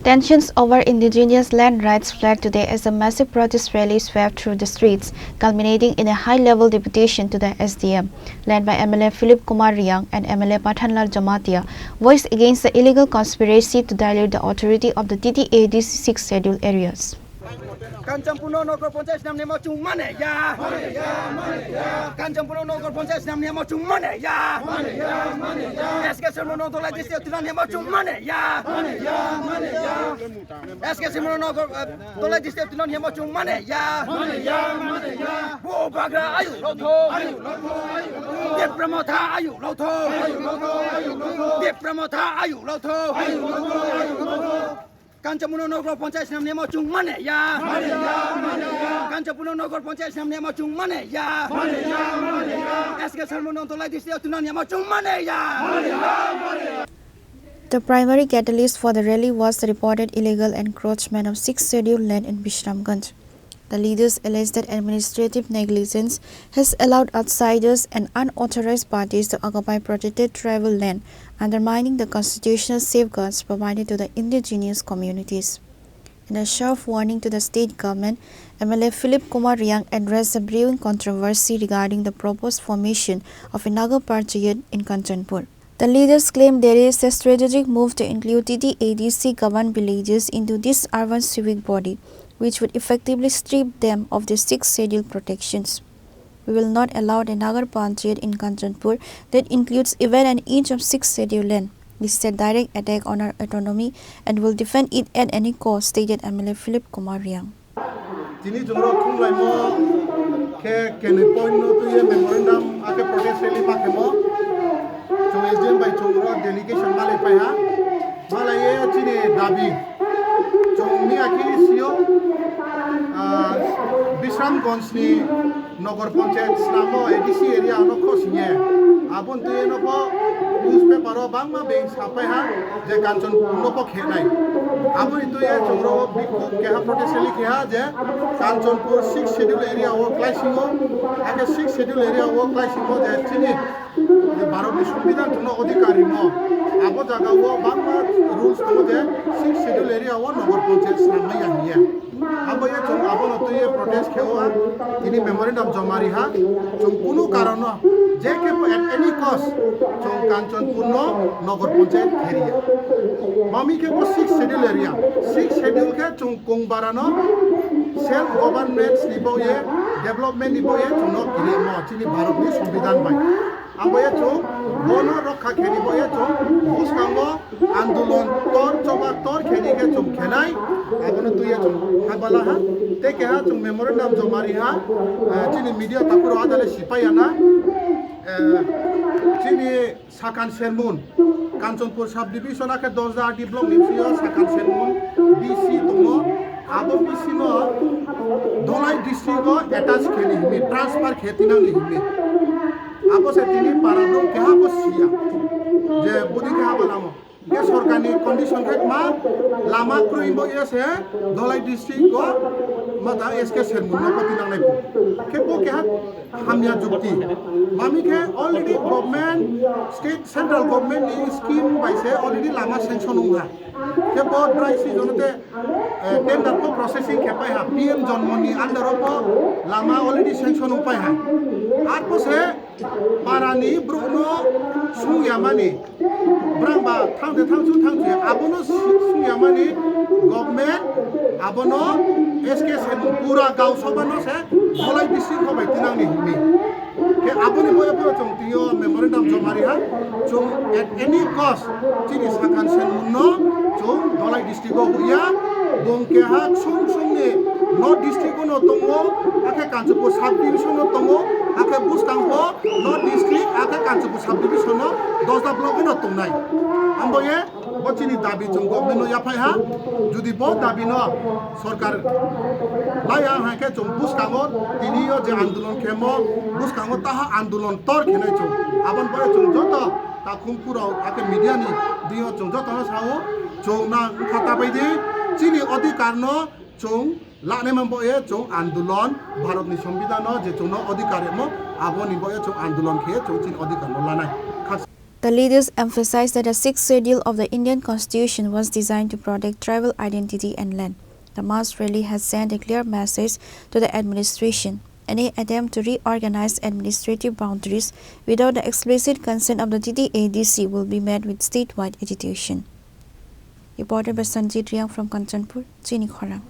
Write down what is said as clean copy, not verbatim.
Tensions over indigenous land rights flared today as a massive protest rally swept through the streets, culminating in a high-level deputation to the SDM, led by MLA Kumar Reang and MLA Pathan Jamatia, voiced against the illegal conspiracy to dilute the authority of the TTAADC Sixth Schedule areas. Kancampuno Nogor Ponces namanya mau cuma ya. Kancampuno Nogor Ponces namanya mau cuma ya. SK Semono Tolai District namanya mau cuma ya. SK Semono Nogor Tolai District namanya mau cuma ya. Bu bagra ayu loto. Diplomata ayu loto. Diplomata ayu loto. Kancampuno Nogor Ponces namanya mau cuma ya. Kancampuno Nogor Ponces namanya mau cuma ya. SK Semono Tolai District namanya mau cuma ya. The primary catalyst for the rally was the reported illegal encroachment of Sixth Schedule land in Bishramganj. The leaders alleged that administrative negligence has allowed outsiders and unauthorized parties to occupy protected tribal land, undermining the constitutional safeguards provided to the indigenous communities. In a sharp warning to the state government, MLA Kumar Reang addressed the brewing controversy regarding the proposed formation of a Nagar Panchayat in Kanchanpur. The leaders claim there is a strategic move to include TTAADC governed villages into this urban civic body, which would effectively strip them of the Sixth Schedule protections. We will not allow the Nagar Panchayat in Kanchanpur that includes even an inch of Sixth Schedule land. This is a direct attack on our autonomy and will defend it at any cost, stated MLA Kumar Reang. Chini jumro thung lai mo ke point no tu ye memorandum ake protest rally pa ke mo chung SDM by jumro delegation male pa ha mala ye chini dabi chung mi aki sio Bishramganj ni Nagar Panchayat namo ADC area no khosine abon tu ye no ko newspaper o bangma beng sapai ha je Kanchanpur no ko khenai abon tu ye jumro bikho ke ha protest rally ke ha je Kanchanpur Sixth Schedule area o clashing o ake Sixth Schedule area o clashing o je chini je Bharat ni সংবিধান tuno adhikari mo abo jaga o bangma rules to je Sixth Schedule area o Nagar Panchayat namai ahiya abo ye chung abo no tu ye protest khewa ini memorandum jamari ha chung kuno karono je ke at any cost chung Kanchanpur no Nagar Panchayat area mami ke ko Sixth Schedule area Sixth Schedule ke chung kong barano self government nibo ye development nibo ye chung no kire mo chini Bharat ni সংবিধান bai abo ye chung bono rakha kheni bo ye chung buskango andolon tor choba tor kheni ke chung khenai abono tu ye chung habala ha te ke ha chung memorandum jamari ha chini media takuro adale sipayana chini sakan sermon Kanchanpur sub division ake 10 block nipsio sakan sermon BC tomo abo BC no Dholai district o attach kheni himi transfer khetina ni himi abo se tini parablo ke ha bosia je budi ke ha balamo ke sorkani condition ke ma lama kruimbo yese Dholai district ko mata SK sermon no patinang nai ke bo ke ha hamya jukti mami ke already government state central government in scheme by se already lama sanction ungha ke bo dry season te tender ko processing ke pai ha PM jonmoni under ko lama already sanction pai ha ar ko se parani bruno sungyamani brangba thangde thangju abono sungyamani government abono SK sermon pura gaw sobano se Dholai district ko bai tinang ni himi ke aboni boya bo chung tiyo memorandum jamari ha chung at any cost chini sakan sermon no chung Dholai district ko huya bong ke ha chung ni North district no tongo ake Kanchanpur sub division no tongo ake buskangpo North district ake Kanchanpur sub division no 10 block no tongnai ambo ye bo chini dabi chung government no yaphai ha judi bo dabi no sarkar laya ha ke chung buskango tini yo je andolon khemo buskango taha andolon tor khenai chung abon bo chung joto ta khungpurao ake media ni dio chung joto no sao chung na khata baidi chini adhikar no chung lane mambo ye chung andolon Bharat ni সংবিধান je chung no adhikar mo aboni bo ye chung andolon khe chung chin adhikar no lanai The leaders emphasized that the Sixth Schedule of the Indian Constitution was designed to protect tribal identity and land. The mass rally has sent a clear message to the administration. Any attempt to reorganize administrative boundaries without the explicit consent of the TTAADC will be met with statewide agitation. Reported by Reang from Kanchanpur, Chini, Khorang.